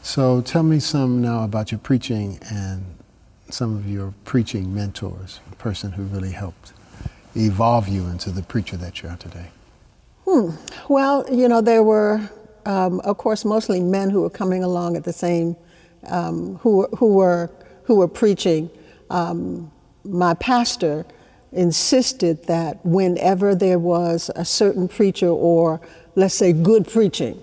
So tell me some now about your preaching and some of your preaching mentors, a person who really helped evolve you into the preacher that you are today. Well, there were, of course, mostly men who were coming along at the same, who were preaching. My pastor insisted that whenever there was a certain preacher, or let's say good preaching,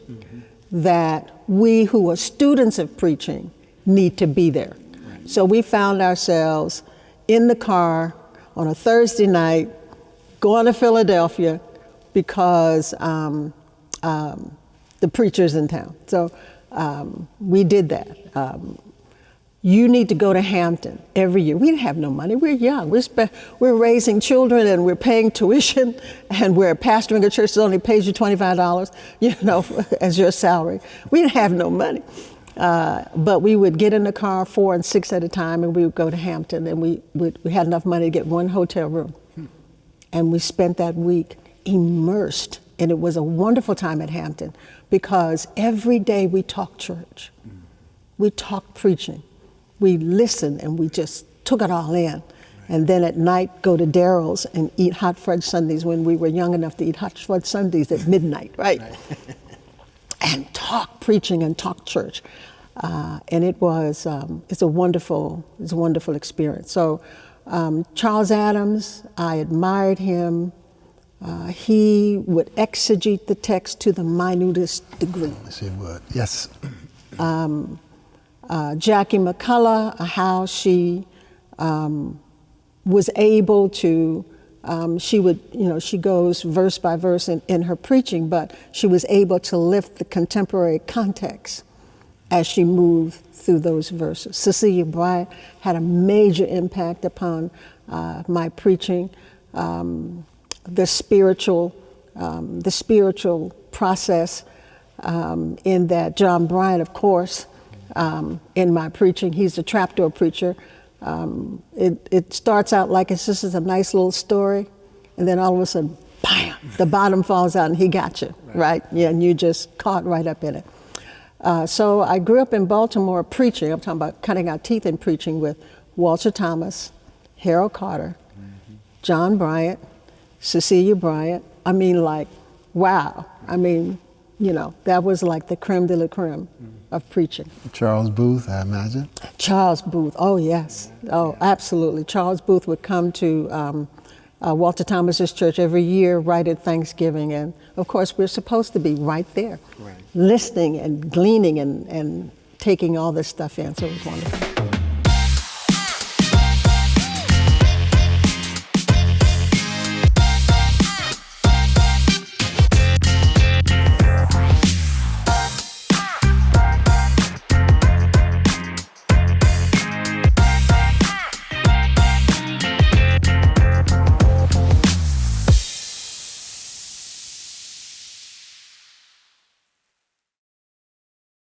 that we who are students of preaching need to be there. Right. So we found ourselves in the car on a Thursday night going to Philadelphia because the preacher's in town. So we did that. You need to go to Hampton every year. We didn't have no money. We're young. We're raising children and we're paying tuition, and we're pastoring a church that only pays you $25, as your salary. We didn't have no money. But we would get in the car 4 and 6 at a time, and we would go to Hampton, and we had enough money to get one hotel room. And we spent that week immersed, and it was a wonderful time at Hampton because every day we talked church. We talked preaching. We listened and we just took it all in. Right. And then at night go to Daryl's and eat hot fudge sundaes when we were young enough to eat hot fudge sundaes at midnight, right? And talk preaching and talk church. And it's a wonderful experience. So Charles Adams, I admired him. He would exegete the text to the minutest degree. Yes, he would. Yes. Jackie McCullough, how she was able to, she goes verse by verse in her preaching, but she was able to lift the contemporary context as she moved through those verses. Cecilia Bryant had a major impact upon my preaching. The spiritual process in that John Bryant, of course, in my preaching, he's a trapdoor preacher. It starts out like this is a nice little story, and then all of a sudden, bam, the bottom falls out and he got you, right? Yeah, and you just caught right up in it. So I grew up in Baltimore preaching. I'm talking about cutting our teeth in preaching with Walter Thomas, Harold Carter, John Bryant, Cecilia Bryant. I mean, like, wow. I mean, that was like the creme de la creme of preaching. Charles Booth, I imagine. Charles Booth, oh yes, oh absolutely. Charles Booth would come to Walter Thomas's church every year right at Thanksgiving, and of course we're supposed to be right there, listening and gleaning and taking all this stuff in, so it was wonderful.